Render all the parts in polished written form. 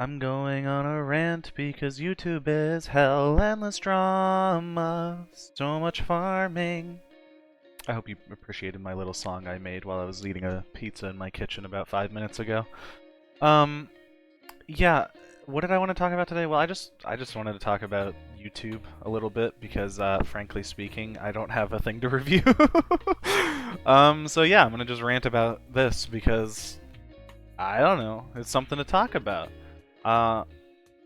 I'm going on a rant because YouTube is hell, endless drama, so much farming. I hope you appreciated my little song I made while I was eating a pizza in my kitchen about 5 minutes ago. Um, yeah, what did I want to talk about today? Well, I just wanted to talk about YouTube a little bit because, frankly speaking, I don't have a thing to review. So yeah, I'm gonna just rant about this because I don't know, it's something to talk about. Uh,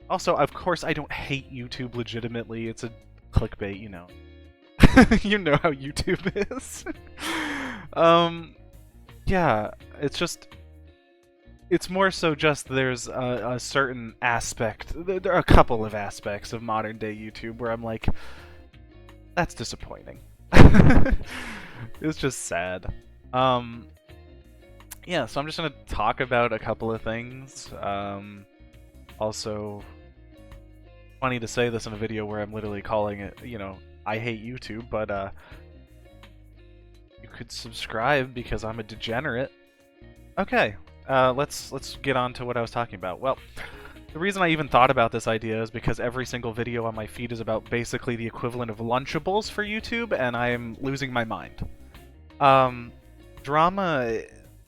Also, of course, I don't hate YouTube legitimately. It's a clickbait, you know. You know how YouTube is. um, yeah, it's more so just there's a certain aspect, there are a couple of aspects of modern day YouTube where I'm like, that's disappointing. It's just sad. Um, yeah, so I'm just gonna talk about a couple of things. Also, funny to say this in a video where I'm literally calling it, you know, I hate YouTube, but you could subscribe because I'm a degenerate. Okay, let's get on to what I was talking about. Well, the reason I even thought about this idea is because every single video on my feed is about basically the equivalent of Lunchables for YouTube, and I am losing my mind. Drama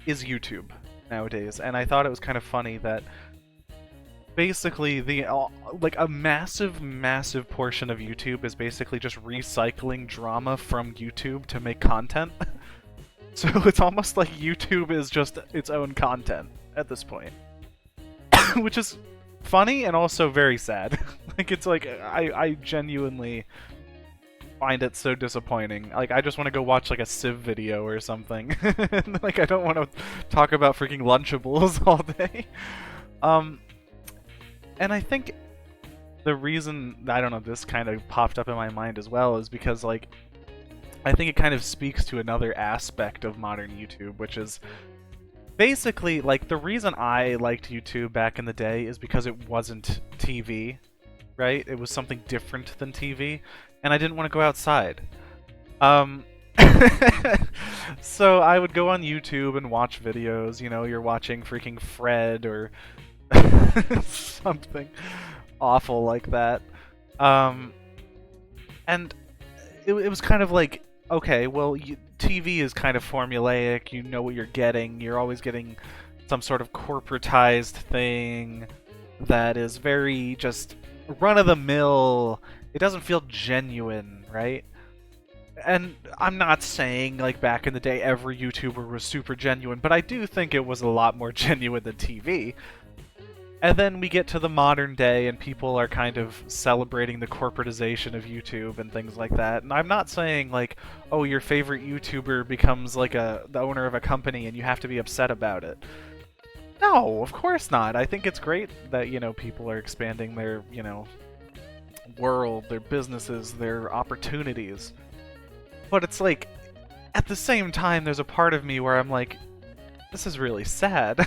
is YouTube nowadays, and I thought it was kind of funny that basically like a massive portion of YouTube is basically just recycling drama from YouTube to make content. So it's almost like YouTube is just its own content at this point. Which is funny and also very sad. Like it's like I genuinely find it so disappointing. Like I just want to go watch like a Civ video or something. Like I don't want to talk about freaking Lunchables all day. And I think the reason, I don't know, this kind of popped up in my mind as well is because, like, I think it kind of speaks to another aspect of modern YouTube, which is basically, like, the reason I liked YouTube back in the day is because it wasn't TV, right? It was something different than TV, and I didn't want to go outside. So I would go on YouTube and watch videos, you know, you're watching freaking Fred or something awful like that. And it was kind of like, okay, well, TV is kind of formulaic, you know what you're getting, you're always getting some sort of corporatized thing that is very just run-of-the-mill, it doesn't feel genuine, right? And I'm not saying, like, back in the day every YouTuber was super genuine, but I do think it was a lot more genuine than TV. And then we get to the modern day and people are kind of celebrating the corporatization of YouTube and things like that. And I'm not saying like, oh, your favorite YouTuber becomes like the owner of a company and you have to be upset about it. No, of course not. I think it's great that, you know, people are expanding their, you know, world, their businesses, their opportunities. But it's like, at the same time, there's a part of me where I'm like, this is really sad.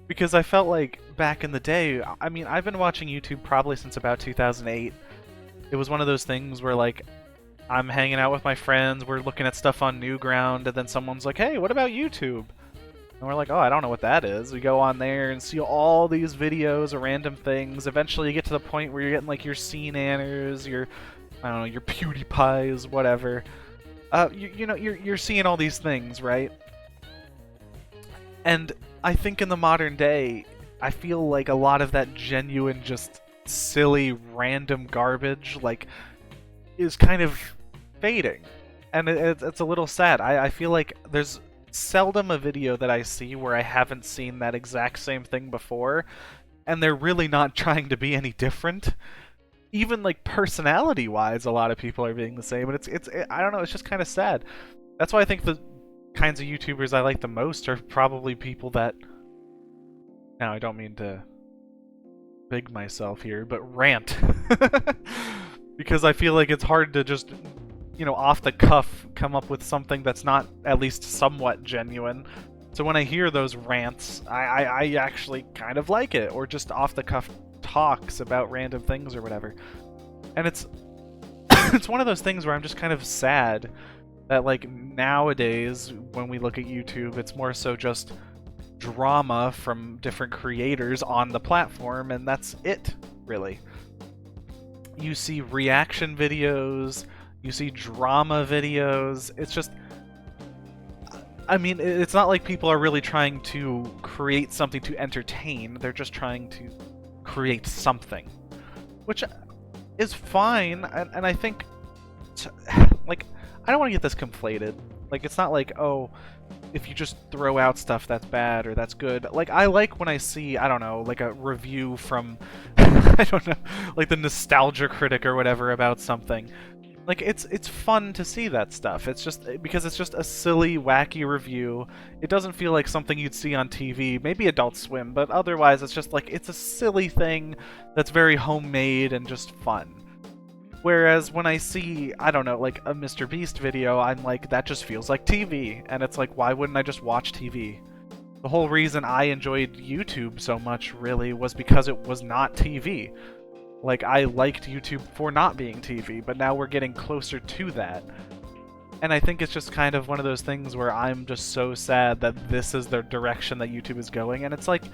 Because I felt like back in the day, I mean, I've been watching YouTube probably since about 2008. It was one of those things where, like, I'm hanging out with my friends, we're looking at stuff on Newground, and then someone's like, hey, what about YouTube? And we're like, oh, I don't know what that is. We go on there and see all these videos of random things. Eventually you get to the point where you're getting, like, your CNanners, your, I don't know, your PewDiePies, whatever. You know, you're seeing all these things, right? And I think in the modern day, I feel like a lot of that genuine, just silly, random garbage, like, is kind of fading. And it's a little sad. I feel like there's seldom a video that I see where I haven't seen that exact same thing before, and they're really not trying to be any different. Even, like, personality-wise, a lot of people are being the same, and I don't know, it's just kind of sad. That's why I think the kinds of YouTubers I like the most are probably people that... Now, I don't mean to big myself here, but rant. Because I feel like it's hard to just, you know, off the cuff come up with something that's not at least somewhat genuine. So when I hear those rants, I actually kind of like it, or just off the cuff talks about random things or whatever. And it's it's one of those things where I'm just kind of sad that, like, nowadays when we look at YouTube, it's more so just drama from different creators on the platform, and that's it, really. You see reaction videos, you see drama videos. It's just, I mean, it's not like people are really trying to create something to entertain. They're just trying to create something, which is fine. And I think, like, I don't want to get this conflated. Like, it's not like, oh, if you just throw out stuff that's bad or that's good. Like, I like when I see, I don't know, like a review from, I don't know, like the Nostalgia Critic or whatever about something. Like, it's fun to see that stuff. It's just, because it's just a silly, wacky review. It doesn't feel like something you'd see on TV, maybe Adult Swim, but otherwise it's just like, it's a silly thing that's very homemade and just fun. Whereas when I see, I don't know, like a Mr. Beast video, I'm like, that just feels like TV. And it's like, why wouldn't I just watch TV? The whole reason I enjoyed YouTube so much, really, was because it was not TV. Like, I liked YouTube for not being TV, but now we're getting closer to that. And I think it's just kind of one of those things where I'm just so sad that this is the direction that YouTube is going. And it's like,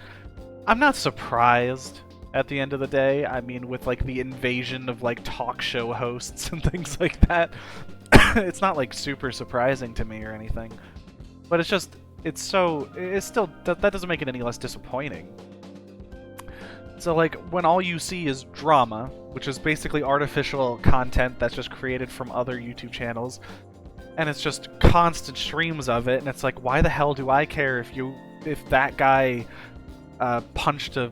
I'm not surprised at the end of the day. I mean, with like the invasion of like talk show hosts and things like that, it's not like super surprising to me or anything. But it's just, it's still, that doesn't make it any less disappointing. So like, when all you see is drama, which is basically artificial content that's just created from other YouTube channels, and it's just constant streams of it, and it's like, why the hell do I care if that guy punched a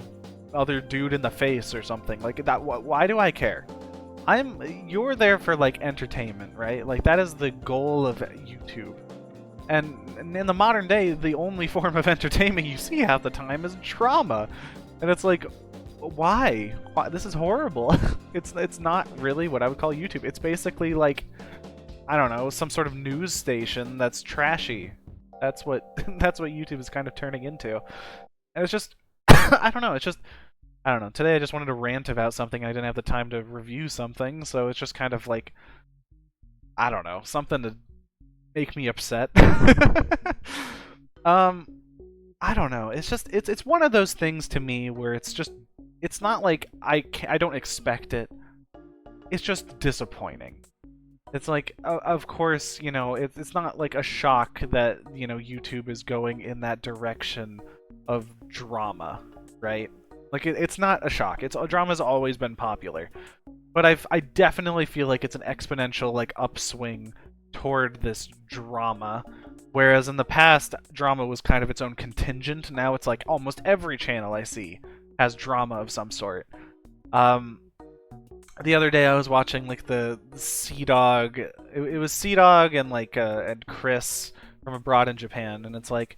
other dude in the face or something like that? Why do I care? You're there for like entertainment, right? Like, that is the goal of YouTube. And in the modern day, the only form of entertainment you see half the time is drama. And it's like, why? This is horrible. It's not really what I would call YouTube. It's basically like, I don't know, some sort of news station that's trashy. That's what YouTube is kind of turning into. And it's just, I don't know, it's just, I don't know. Today I just wanted to rant about something and I didn't have the time to review something, so it's just kind of like, I don't know, something to make me upset. I don't know. It's just, it's one of those things to me where it's just, it's not like I don't expect it. It's just disappointing. It's like, of course, you know, it's not like a shock that, you know, YouTube is going in that direction of drama, right? Like, it's not a shock. Drama's always been popular. But I definitely feel like it's an exponential, like, upswing toward this drama. Whereas in the past, drama was kind of its own contingent. Now it's like almost every channel I see has drama of some sort. The other day I was watching like the Sea-Dog. It was Sea-Dog and like and Chris from Abroad in Japan, and it's like,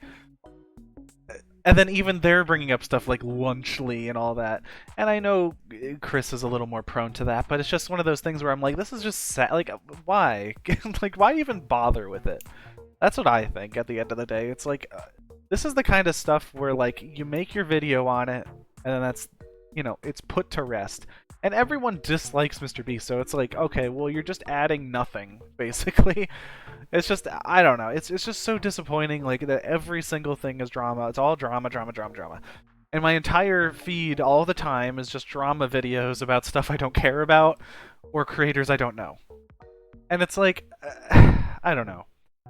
and then even they're bringing up stuff like Lunchly and all that. And I know Chris is a little more prone to that, but it's just one of those things where I'm like, this is just sad. Like, why? Like, why even bother with it? That's what I think at the end of the day. It's like, this is the kind of stuff where like you make your video on it, and then that's, you know, it's put to rest. And everyone dislikes Mr. Beast, so it's like, okay, well, you're just adding nothing, basically. It's just, I don't know, it's just so disappointing, like, that every single thing is drama. It's all drama, drama, drama, drama. And my entire feed all the time is just drama videos about stuff I don't care about, or creators I don't know. And it's like, I don't know.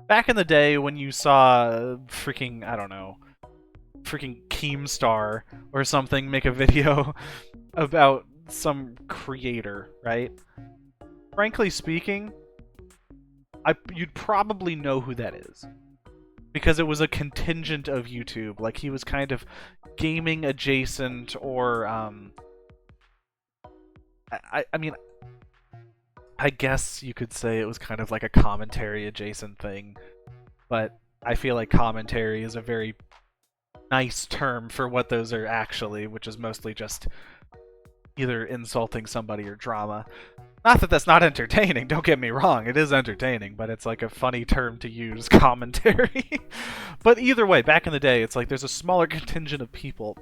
Back in the day when you saw freaking, I don't know, freaking Keemstar or something make a video about some creator, right? Frankly speaking, you'd probably know who that is. Because it was a contingent of YouTube. Like, he was kind of gaming adjacent, or, I mean, I guess you could say it was kind of like a commentary adjacent thing. But I feel like commentary is a very nice term for what those are actually, which is mostly just either insulting somebody or drama. Not that that's not entertaining, don't get me wrong, it is entertaining, but it's like a funny term to use, commentary. But either way, back in the day, it's like there's a smaller contingent of people.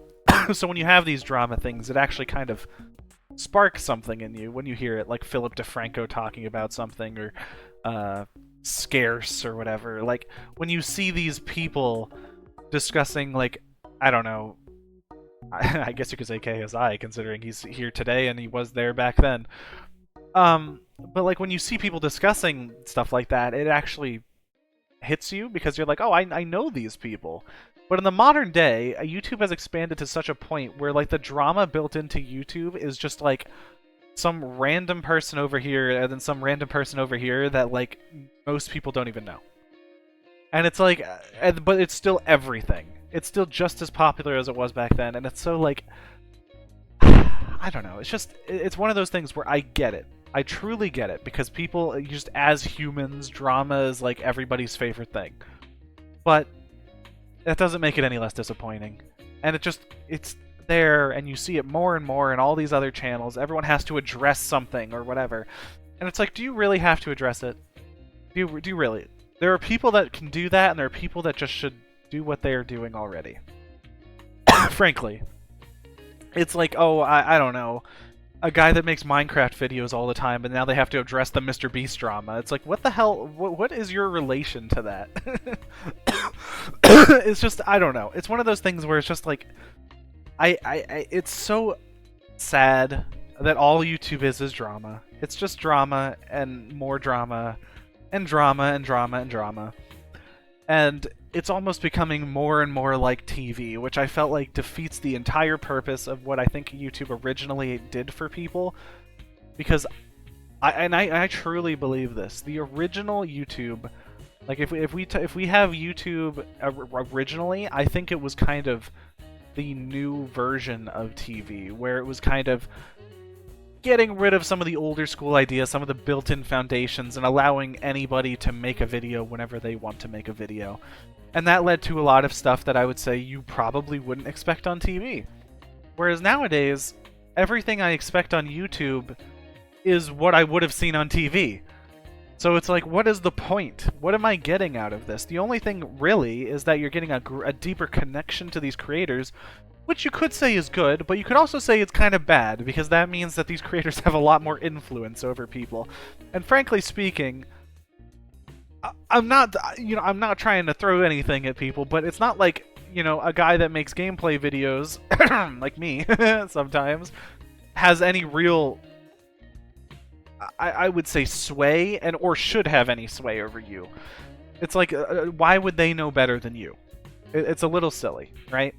So when you have these drama things, it actually kind of sparks something in you when you hear it, like Philip DeFranco talking about something, or Scarce or whatever. Like, when you see these people discussing like I don't know. I guess you could say KSI, considering he's here today and he was there back then. But like when you see people discussing stuff like that, it actually hits you because you're like, oh, I know these people. But in the modern day, YouTube has expanded to such a point where like the drama built into YouTube is just like some random person over here and then some random person over here that like most people don't even know. And it's like, but it's still everything. It's still just as popular as it was back then, and it's so like, I don't know. It's one of those things where I get it. I truly get it, because people, just as humans, drama is like everybody's favorite thing. But that doesn't make it any less disappointing. And it's there, and you see it more and more in all these other channels. Everyone has to address something or whatever. And it's like, do you really have to address it? Do you really? There are people that can do that, and there are people that just should do what they are doing already. Frankly. It's like, oh, I don't know, a guy that makes Minecraft videos all the time, and now they have to address the Mr. Beast drama. It's like, what the hell? What is your relation to that? It's just, I don't know. It's one of those things where it's just like, it's so sad that all YouTube is drama. It's just drama and more drama and drama and drama and drama. And it's almost becoming more and more like TV, which I felt like defeats the entire purpose of what I think YouTube originally did for people. Because I truly believe this. The original YouTube, like if we have YouTube originally, I think it was kind of the new version of TV, where it was kind of getting rid of some of the older school ideas, some of the built-in foundations, and allowing anybody to make a video whenever they want to make a video. And that led to a lot of stuff that I would say you probably wouldn't expect on TV. Whereas nowadays, everything I expect on YouTube is what I would have seen on TV. So it's like, what is the point? What am I getting out of this? The only thing really is that you're getting a deeper connection to these creators, which you could say is good, but you could also say it's kind of bad, because that means that these creators have a lot more influence over people. And frankly speaking, I'm not trying to throw anything at people, but it's not like, a guy that makes gameplay videos, like me, sometimes, has any real, I would say, sway, or should have any sway over you. It's like, why would they know better than you? It's a little silly, right?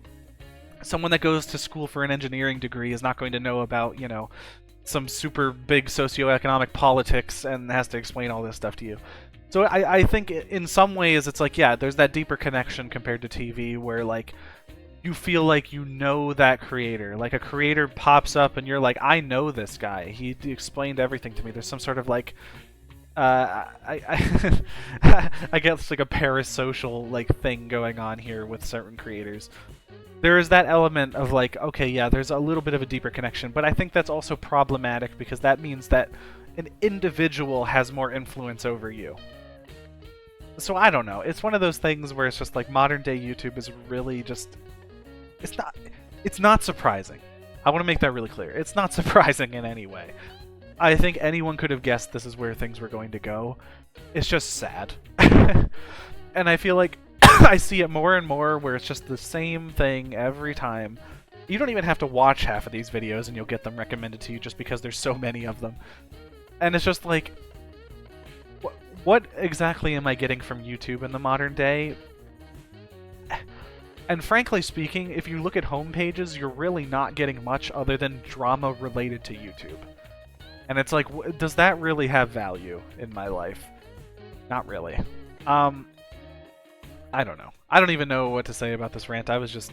Someone that goes to school for an engineering degree is not going to know about, some super big socioeconomic politics and has to explain all this stuff to you. So I think in some ways it's like, yeah, there's that deeper connection compared to TV where, like, you feel like you know that creator. Like, a creator pops up and you're like, I know this guy. He explained everything to me. There's some sort of, like, I guess, like, a parasocial, like, thing going on here with certain creators. There is that element of, like, okay, yeah, there's a little bit of a deeper connection, but I think that's also problematic because that means that an individual has more influence over you. So I don't know. It's one of those things where it's just like modern day YouTube is really just, it's not surprising. I want to make that really clear. It's not surprising in any way. I think anyone could have guessed this is where things were going to go. It's just sad. And I feel like I see it more and more where it's just the same thing every time. You don't even have to watch half of these videos and you'll get them recommended to you just because there's so many of them. And it's just like, what exactly am I getting from YouTube in the modern day? And frankly speaking, if you look at homepages, you're really not getting much other than drama related to YouTube. And it's like, does that really have value in my life? Not really. I don't know. I don't even know what to say about this rant. I was just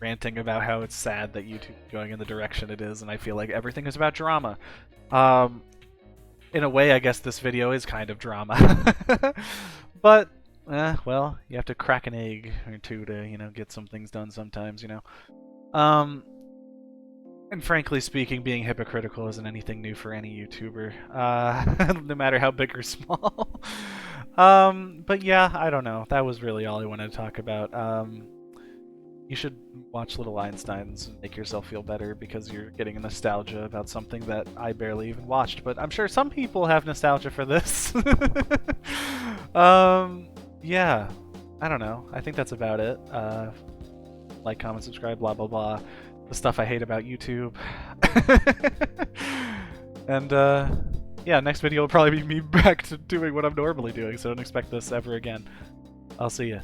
ranting about how it's sad that YouTube is going in the direction it is, and I feel like everything is about drama. In a way, I guess this video is kind of drama. But, well, you have to crack an egg or two to, get some things done sometimes, And frankly speaking, being hypocritical isn't anything new for any YouTuber, no matter how big or small. But yeah, I don't know. That was really all I wanted to talk about. You should watch Little Einsteins and make yourself feel better because you're getting a nostalgia about something that I barely even watched. But I'm sure some people have nostalgia for this. Yeah, I don't know. I think that's about it. like, comment, subscribe, blah blah blah. The stuff I hate about YouTube. And yeah, next video will probably be me back to doing what I'm normally doing, so don't expect this ever again. I'll see ya.